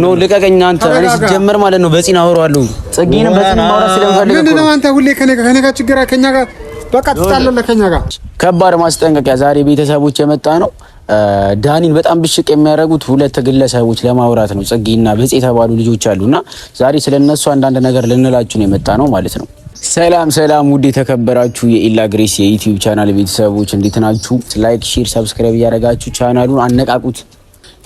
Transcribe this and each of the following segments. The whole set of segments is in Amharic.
ነው ልቀቀኝ አንተ እኔ ሲጀመር ማለት ነው በፂና አወራለሁ ጽጌን በፂና ማውራት ስለምፈልግ ምንድን ነው አንተ ሁሌ ከኔ ጋር ችግር ከኛ ጋር በቃ ትጣላለህ ከኛ ጋር ከባድ ማስጠንቀቂያ ዛሬ ቤተሰቦች የመጣ ነው ዳኒን በጣም ብሽቅ የሚያደርጉት ሁለት ግለሰቦች ለማውራት ነው ጽጌና በፂ የተባሉ ልጆች አሉና ዛሬ ስለነሱ አንዳንድ ነገር ልንላችሁ ነው የመጣ ነው ማለት ነው ሰላም ውድ የተከበራችሁ የኢላ ግሬስ የዩቲዩብ ቻናል ቤተሰቦች እንዴት ናችሁ ላይክ ሼር ሰብስክራይብ ያደረጋችሁ ቻናሉን አነቃቁት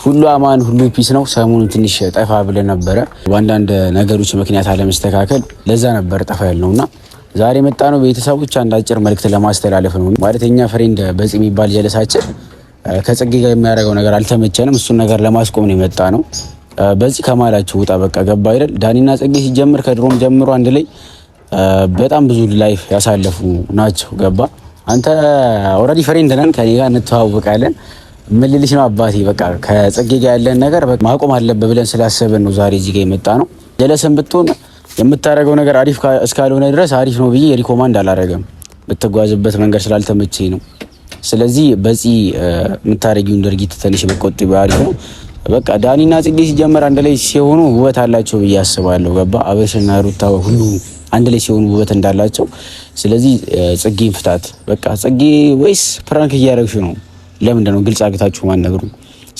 ሁሉ አማን ሁሉ ፒስ ነው ሰሞኑን ትንሽ ጠፋ ብለ ነበረ በአንዳንድ ነገሮች ምክንያት አለመስተካከል ለዛ ነበር ጠፋ ያልነውና ዛሬ መጣ ነው ቤተሰቦች አንድ አጭር መልእክት ለማስተላለፍ ነው ማለትኛ ፍሬንድ በፂ የሚባል ጀለሳችን ከጽጌ ጋር የሚያደርገው ነገር አልተመቸንም እሱን ነገር ለማስቆም ነው የመጣ ነው በፂ ከማላችሁ ወጣ በቃ ገባ አይደል ዳኒና ጽጌ ሲጀምር ከድሮም ጀምሮ አንድ ላይ በጣም ብዙ ላይፍ ያሳለፉ ናቸው ገባ አንተ ኦሬዲ ፍሬንድ ነን ከኔ ጋር እንተዋወቃለን ምን ልልሽ ነው አባቴ በቃ ከጽጌ ጋር ያለን ነገር ማቆም አለበት ብለን ስላሰብን ነው ዛሬ እዚህ ጋር የመጣ ነው ጀለሰን ብትሆን የምታረገው ነገር አሪፍ እስካልሆነ ድረስ አሪፍ ነው ብዬ ሪኮማንድ አላረገም ብትጓዝበት መንገድ ስላልተመቸኝ ነው ስለዚህ በፂ የምታረጊውን ድርጊት ትንሽ በቆጥብ አሪፍ ነው በቃ ዳኒና ጽጌ ሲጀመር አንድ ላይ ሲሆኑ ውበት አላቸው ብዬ አስባለሁ ገባ አበሽና ሩታ ሁሉ አንድ ላይ ሲሆኑ ውበት እንዳላቸው ስለዚህ ጽጌን ፍታት በቃ ጽጌ ወይስ ፕራንክ እያደረግሽ ነው ለምንድን ነው ግልጽ አግታችሁ ማን ነገሩ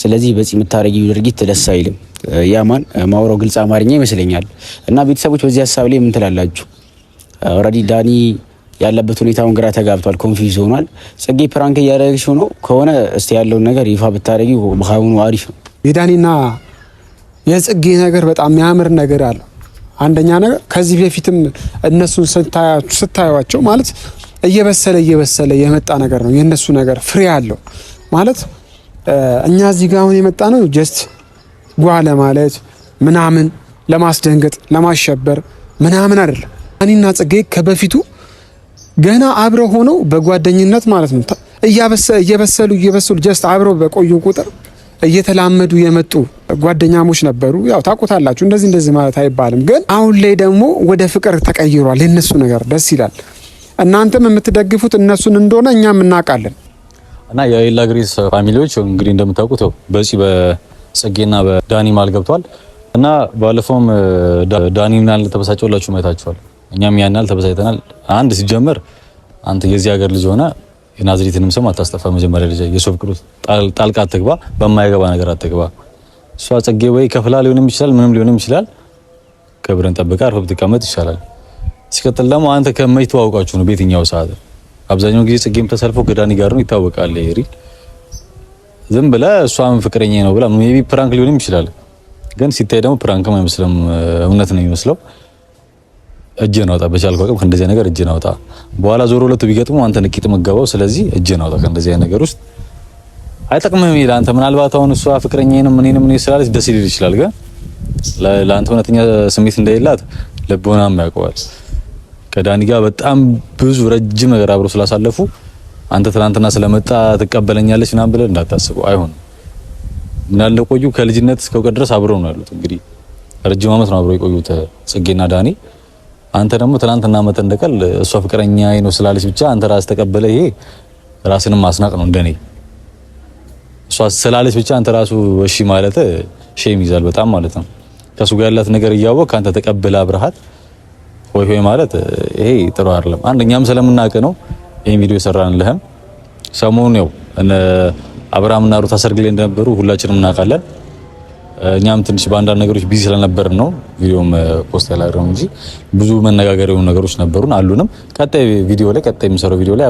ስለዚህ በፂ የምታረጊው ድርጊት ደስ አይልም ያማን ማውራው ግልጽ አማርኛ ይመስለኛል እና ቤተሰቦች በዚህ ሐሳብ ላይ ምን ትላላችሁ ኦሬዲ ዳኒ ያለበት ሁኔታውን ግራ ተጋብቷል ኮንፊውዝ ሆኗል ጽጌ ፕራንክ እያደረግሽ ነው ከሆነ እስቲ ያለውን ነገር ይፋ ብታረጊው በሃውኑ አሪፍ ነው የዳኒና የጽጌ ነገር በጣም የሚያምር ነገር አለ አንደኛ ነገር ከዚህ በፊትም እነሱን ስታዩዋቸው ማለት እየበሰለ የመጣ ነገር ነው የነሱ ነገር ፍሬ አለው ማለት እኛ እዚህ ጋር አሁን የመጣ ነው ጀስት ጓለ ማለት ምናምን ለማስደንገጥ ለማሸበር ምናምን አይደለም ዳኒና ጽጌ ከበፊቱ ገና አብረው ሆነው በጓደኝነት ማለት ነው እየበሰሉ ጀስት አብረው በቆዩ ቁጥር እየተላመዱ የመጡ ጓደኛሞች ነበሩ ያው ታቆታላችሁ እንደዚህ ማለት አይባልም ግን አሁን ላይ ደግሞ ወደ ፍቅር ተቀይሯል የነሱ ነገር ደስ ይላል እናንተም የምትደግፉት እነሱን እንደሆነ እኛም እናውቃለን እና የኢላ ግሬስ ፋሚሊዎች እንግዲህ እንደምታውቁት በፂ በጽጌና በዳኒ ማል ገብቷል እና ባለፈውም ዳኒና ተበሳጨውላችሁ ማይታችኋል እኛም ያናል ተበሳይተናል አንድ ሲጀመር አንተ የዚህ ሀገር ልጅ ሆነ የናዝሬትንም ስም አታስጠፋ መጀመሪያ ልጅ የሶፍ ቅዱስ ጣልቃ አትግባ በማይገባ ነገር አትግባ እሷ ጽጌ ወይ ከፍላ ሊሆንም ይችላል ምንም ሊሆንም ይችላል ክብርን ጠብቃ አርፈህ ብትቀመጥ ይሻላል ሲቀጥል ደግሞ አንተ ከመይቱ አውቃችሁ ነው በየትኛው ሰዓት አብዛኛው ጊዜ ጽጌም ተሰልፈው ከዳኒ ጋር ነው ይታወቃል ይሪ ዝም ብለ እሷም ፍቅረኛ ነው ብላ ሜቢ ፕራንክ ሊሆንም ይችላል ግን ሲታይ ደግሞ ፕራንክም አይመስልም እውነት ነው የሚመስለው እጅን አውጣ በቻልከው አቅም ከእንደዚህ ነገር እጅን አውጣ በኋላ ዞሮ ሁለቱ ቢገጥሙ አንተ ንቂጥ መጋባው ስለዚህ እጅን አውጣ ከእንደዚህ ነገር ውስጥ አይጠቅምም ይላል አንተ ምናልባት አሁን እሷ ፍቅረኛዬ ነው ምንም ስላለች ደስ ይል ይችላል ግን ለአንተ እውነተኛ ስሜት እንደሌላት ልቦናም ያውቀዋል ከዳኒ ጋር በጣም ብዙ ረጅም ነገር አብሮ ስላሳለፉ አንተ ትናንትና ስለመጣ ትቀበለኛለች ምናምን ብለህ እንዳታስበው አይሆንም ምናለ ቆዩ ከልጅነት እስከ እውቀት ድረስ አብረው ነው ያሉት እንግዲህ ረጅም ዓመት ነው አብረው የቆዩት ጽጌና ዳኒ አንተ ደግሞ ትናንትና መተ እንደቀል እሷ ፍቅረኛዬ ነው ስላለች ብቻ አንተ ራስ ተቀበለ ይሄ ራስንም ማስናቅ ነው እንደኔ እሷ ስላለች ብቻ አንተ ራሱ እሺ ማለት ሼም ይዛል በጣም ማለት ነው ከሱ ጋር ያላት ነገር እያወቅ አንተ ተቀበለ አብርሃት ሆይ ማለት ይሄ ጥሩ አይደለም አንደኛም ስለምናቀ ነው ይሄን ቪዲዮ ሰራንልህም ሰሞኑን ነው አብርሃምና ሩታ ሰርግ ላይ እንደነበሩ ሁላችንም እናውቃለን እኛም ትንሽ በአንዳንድ ነገሮች ቢዚ ስለነበርን ነው ቪዲዮም ፖስት ያላደረግነው እንጂ ብዙ መነጋገር የሆኑ ነገሮች ነበሩን አሉንም ቀጣይ ቪዲዮ ላይ ቀጣይ የምሰራው ቪዲዮ ላይ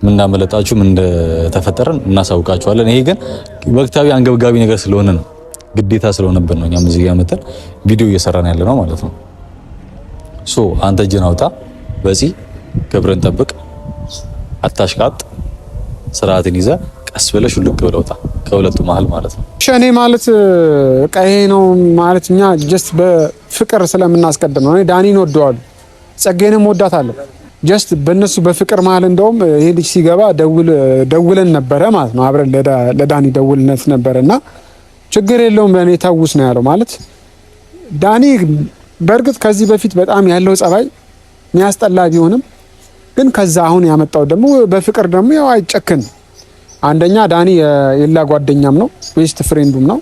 ምን እንዳመለጣችሁ ምን እንደተፈጠረን እናሳውቃችኋለን ይሄ ግን ወቅታዊ አንገብጋቢ ነገር ስለሆነ ነው ግዴታ ስለሆነብን ነው እኛም እዚህ ጋር መተን ቪዲዮ እየሰራን ያለ ነው ማለት ነው ሶ አንተ እጅን አውጣ በፂ ክብርን ጠብቅ አታሽቃጥ ስርዓትን ይዘህ ቀስ ብለሽ ልክ ብለውጣ ከሁለቱ መሃል ማለት ነው ሸኔ ማለት ቀይ ነው ማለት እኛ ጀስት በፍቅር ስለምናስቀድም ነው እኔ ዳኒን ወደዋለሁ ጽጌንም ወዳታለሁ ጀስት በእነሱ በፍቅር መሃል እንደውም ይሄ ልጅ ሲገባ ደውለን ነበረ ማለት ነው አብረን ለዳኒ ደውልነት ነበርና ችግር የለውም በእኔ ታውስ ነው ያለው ማለት ዳኒ በርግጥ ከዚህ በፊት በጣም ያለው ጸባይ የሚያስጠላ ቢሆንም ግን ከዛ አሁን ያመጣው ደግሞ በፍቅር ደግሞ ያው አይጨክን አንደኛ ዳኒ የኢላ ጓደኛም ነው ቤስት ፍሬንዱም ነው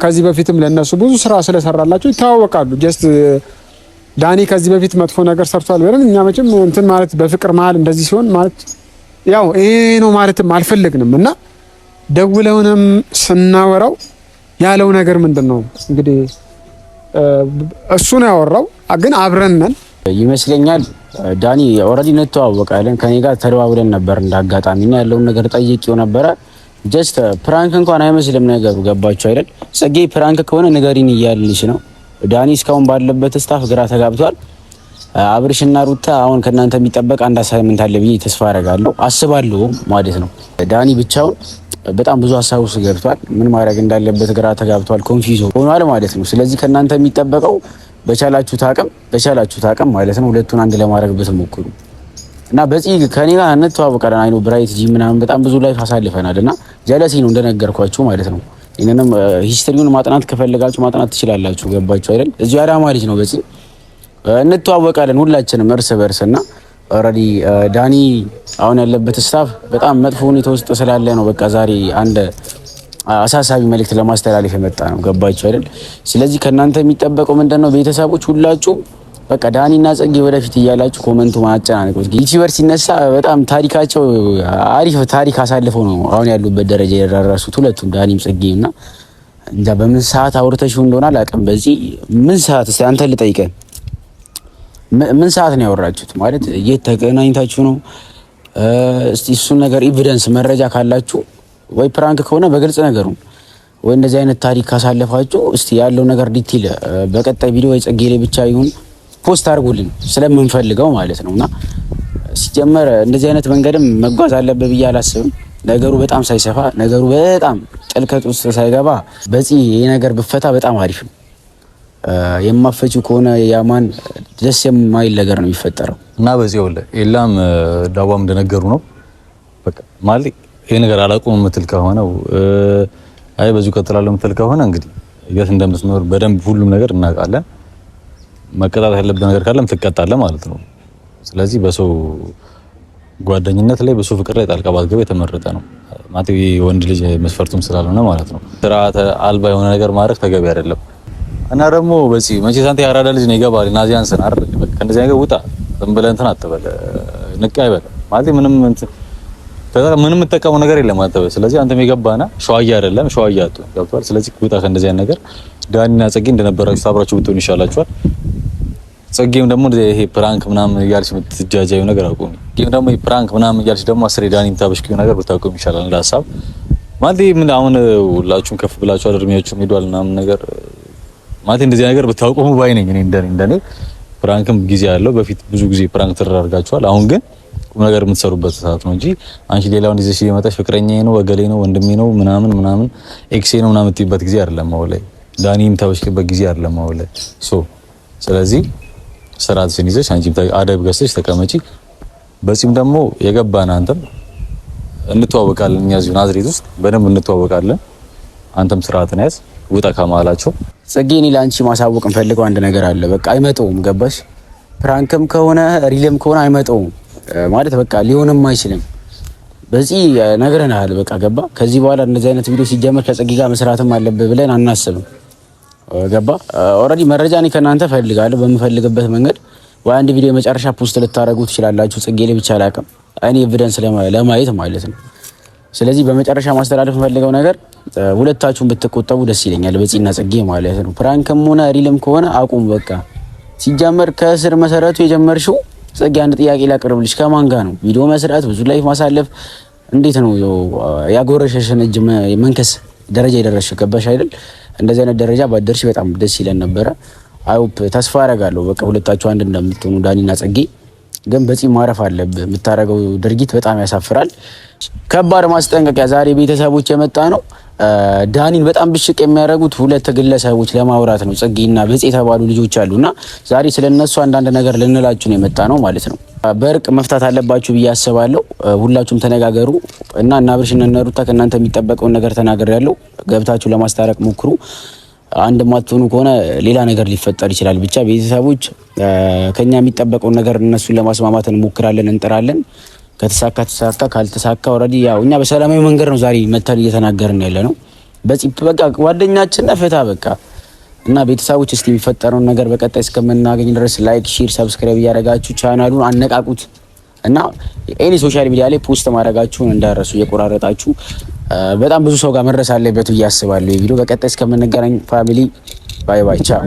ከዚህ በፊትም ለነሱ ብዙ ስራ ስለሰራላቸው ይታወቃሉ። ጀስት ዳኒ ከዚህ በፊት መጥፎ ነገር ሰርቷል ብለን እኛ መቼም እንትን ማለት በፍቅር መሀል እንደዚህ ሲሆን ማለት ያው ይሄ ነው ማለትም አልፈለግንም እና ደውለውንም ስናወራው ያለው ነገር ምንድነው እንግዲህ እሱ ነው ያወራው። ግን አብረን ነን ይመስለኛል። ዳኒ ኦልሬዲ እንተዋወቃለን። ከኔ ጋር ተደዋውለን ነበር እንዳጋጣሚና ያለውን ነገር ጠይቄው ነበረ። ጀስት ፕራንክ እንኳን አይመስልም ነገሩ። ገባችሁ አይደል? ጽጌ ፕራንክ ከሆነ ንገሪን እያልንሽ ነው። ዳኒ እስካሁን ባለበት ስታፍ ግራ ተጋብቷል። አብርሽና ሩታ አሁን ከእናንተ የሚጠበቅ አንድ አሳይመንት አለ ብዬ ተስፋ አስባለሁ ማለት ነው። ዳኒ ብቻውን በጣም ብዙ ሀሳብ ውስጥ ገብቷል። ምን ማድረግ እንዳለበት ግራ ተጋብቷል፣ ኮንፊውዝ ሆኗል ማለት ነው። ስለዚህ ከእናንተ የሚጠበቀው በቻላችሁት አቅም ማለት ነው ሁለቱን አንድ ለማድረግ ብትሞክሩ እና በዚህ ከኔ ጋር እንተዋወቃለን። አይኑ ብራይት ጂ ምናምን በጣም ብዙ ላይፍ አሳልፈናል እና ጀለሲ ነው እንደነገርኳችሁ ማለት ነው። ይሄንንም ሂስትሪውን ማጥናት ከፈለጋችሁ ማጥናት ትችላላችሁ። ገባችሁ አይደል? እዚህ አዳማ ልጅ ነው። በዚህ እንተዋወቃለን ሁላችንም እርስ በርስ እና ኦልሬዲ ዳኒ አሁን ያለበት ስታፍ በጣም መጥፎ ሁኔታ ውስጥ ስላለ ነው በቃ ዛሬ አንድ አሳሳቢ መልእክት ለማስተላለፍ የመጣ ነው። ገባችሁ አይደል? ስለዚህ ከእናንተ የሚጠበቀው ምንድነው? ቤተሰቦች ሁላችሁ በቃ ዳኒና ጽጌ ወደፊት እያላችሁ ኮመንቱ ማጨናነቁ። ዩቲዩበር ሲነሳ በጣም ታሪካቸው አሪፍ ታሪክ አሳልፈው ነው አሁን ያሉበት ደረጃ የደረሱት ሁለቱም ዳኒም ጽጌና እንጃ በምን ሰዓት አውርተሽው እንደሆነ አላውቅም። በዚህ ምን ሰዓት እስቲ አንተ ልጠይቀን፣ ምን ሰዓት ነው ያወራችሁት? ማለት የት ተገናኝታችሁ ነው? እስቲ እሱን ነገር ኤቪደንስ መረጃ ካላችሁ ወይ ፕራንክ ከሆነ በግልጽ ነገሩን ወይ እንደዚህ አይነት ታሪክ ካሳለፋችሁ እስቲ ያለው ነገር ዲቴል በቀጣይ ቪዲዮ ወይ ጽጌ ላይ ብቻ ይሁን ፖስት አድርጉልን ስለምንፈልገው ማለት ነውና ሲጀመር እንደዚህ አይነት መንገድም መጓዝ አለበት ብዬ አላስብም። ነገሩ በጣም ሳይሰፋ ነገሩ በጣም ጥልቀት ውስጥ ሳይገባ በዚህ ይሄ ነገር ብፈታ በጣም አሪፍ ነው። የማፈጪው ከሆነ ያማን ደስ የማይል ነገር ነው የሚፈጠረው እና በዚህ ወለ ኤላም ዳዋም እንደነገሩ ነው በቃ ማለት ይሄ ነገር አላቆም የምትል ከሆነ አይ በዚሁ ቀጥላለሁ የምትል ከሆነ እንግዲህ የት እንደምትኖር በደንብ ሁሉም ነገር እናውቃለን። መቀጣት ያለበት ነገር ካለም ትቀጣለህ ማለት ነው። ስለዚህ በሰው ጓደኝነት ላይ በሰው ፍቅር ላይ ጣልቃ ባትገባ የተመረጠ ነው ማለት ወንድ ልጅ መስፈርቱም ስላልሆነ ማለት ነው። ስርዓተ አልባ የሆነ ነገር ማድረግ ተገቢ አይደለም እና ደግሞ በዚህ መቼ ሳንተ ያራዳ ልጅ ነው ይገባል እና ዚያን ሰን አይደል በቃ እንደዚህ ነገር ውጣ ዝም ብለህ እንትን አትበል ንቅ አይበል ማለት ምንም የምትጠቀመው ነገር የለም አንተ። ስለዚህ አንተም የገባና ሸዋያ አይደለም ሸዋያ አጡ ገብቷል። ስለዚህ ውጣ ከእንደዚህ አይነት ነገር። ዳኒና ጽጌ እንደነበራችሁ አብራችሁ ብትሆኑ ይሻላችኋል። ጽጌም ደግሞ ይሄ ፕራንክ ምናምን እያልሽ የምትጃጃዩ ነገር አቁሚ። ግን ደግሞ ይሄ ፕራንክ ምናምን እያልሽ ደግሞ አስሬ ዳኒ የምታበሽቂው ነገር ብታቆም ይሻላል እንደ ሀሳብ ማለት ምን አሁን ሁላችሁም ከፍ ብላችሁ እድሜያችሁም ሄዷል ምናምን ነገር ማለት እንደዚህ ነገር ብታቆሙ ባይ ነኝ እኔ እንደኔ ፕራንክም ጊዜ ያለው በፊት ብዙ ጊዜ ፕራንክ ተደርጋችኋል። አሁን ግን ቁም ነገር የምትሰሩበት ሰዓት ነው እንጂ አንቺ ሌላውን ይዘሽ እየመጣሽ ፍቅረኛዬ ነው ወገሌ ነው ወንድሜ ነው ምናምን ኤክሴ ነው ምናምን የምትይበት ጊዜ አይደለም። አሁን ላይ ዳኒም ታበሽቂበት ጊዜ አይደለም አሁን ላይ ስለዚህ ስርዓትሽን ይዘሽ አንቺም አደብ ገዝተሽ ተቀመጪ። በዚህም ደግሞ የገባን አንተም እንተዋወቃለን እኛ እዚሁ ናዝሬት ውስጥ በደንብ እንተዋወቃለን። አንተም ስርዓትን ያዝ ውጣ ከማላቸው። ጽጌ እኔ ለአንቺ ማሳወቅ እንፈልገው አንድ ነገር አለ። በቃ አይመጣውም ገባሽ? ፕራንክም ከሆነ ሪልም ከሆነ አይመጣውም ማለት በቃ ሊሆንም አይችልም። በዚህ ነግረናል በቃ ገባ? ከዚህ በኋላ እንደዚህ አይነት ቪዲዮ ሲጀመር ከጽጌ ጋር መስራትም አለበት ብለን አናስብም። ገባ? ኦልሬዲ መረጃ እኔ ከእናንተ ፈልጋለሁ በምፈልግበት መንገድ ወይ አንድ ቪዲዮ የመጨረሻ ፖስት ልታረጉ ትችላላችሁ። ጽጌ ላይ ብቻ አላውቅም እኔ ኤቪደንስ ለማየት ማለት ነው። ስለዚህ በመጨረሻ ማስተላለፍ የምፈልገው ነገር ሁለታችሁም ብትቆጠቡ ደስ ይለኛል። በጽጌና ጽጌ ማለት ነው። ፕራንክም ሆነ ሪልም ከሆነ አቁም በቃ። ሲጀመር ከስር መሰረቱ የጀመርሽው ጽጌ አንድ ጥያቄ ላቀርብልሽ፣ ከማን ጋር ነው ቪዲዮ መስራት ብዙ ላይፍ ማሳለፍ እንዴት ነው ያጎረሸሽን እጅ መንከስ ደረጃ የደረስሽ? ገባሽ አይደል? እንደዚህ አይነት ደረጃ ባደርሽ በጣም ደስ ይለን ነበረ። አይሆፕ ተስፋ አደርጋለሁ በቃ ሁለታችሁ አንድ እንደምትሆኑ ዳኒና ጽጌ። ግን በዚህ ማረፍ አለብህ። የምታረገው ድርጊት በጣም ያሳፍራል። ከባድ ማስጠንቀቂያ ዛሬ ቤተሰቦች የመጣ ነው። ዳኒን በጣም ብሽቅ የሚያደርጉት ሁለት ግለሰቦች ለማውራት ነው። ጽጌና በጽ የተባሉ ልጆች አሉና ዛሬ ስለነሱ አንዳንድ ነገር ልንላችሁ ነው የመጣ ነው ማለት ነው። በእርቅ መፍታት አለባችሁ ብዬ አስባለሁ። ሁላችሁም ተነጋገሩ እና አብርሽና ሩታ ከእናንተ የሚጠበቀውን ነገር ተናግሬያለሁ። ገብታችሁ ለማስታረቅ ሞክሩ። አንድ ማትሆኑ ከሆነ ሌላ ነገር ሊፈጠር ይችላል። ብቻ ቤተሰቦች ከኛ የሚጠበቀውን ነገር እነሱን ለማስማማት እንሞክራለን፣ እንጥራለን። ከተሳካ ተሳካ፣ ካልተሳካ ኦልሬዲ ያው እኛ በሰላማዊ መንገድ ነው ዛሬ መተን እየተናገርን ያለ ነው። በዚህ በቃ ጓደኛችን ፈታ በቃ እና ቤተሰቦች እስቲ የሚፈጠረውን ነገር በቀጣይ እስከምናገኝ ድረስ ላይክ፣ ሼር፣ ሰብስክራይብ እያደረጋችሁ ቻናሉን አነቃቁት እና ኤኒ ሶሻል ሚዲያ ላይ ፖስት ማድረጋችሁን እንዳረሱ እየቆራረጣችሁ በጣም ብዙ ሰው ጋር መድረስ አለበት ብዬ አስባለሁ። ይሄ ቪዲዮ በቀጣይ እስከምንገናኝ ፋሚሊ ባይ ባይ ቻው።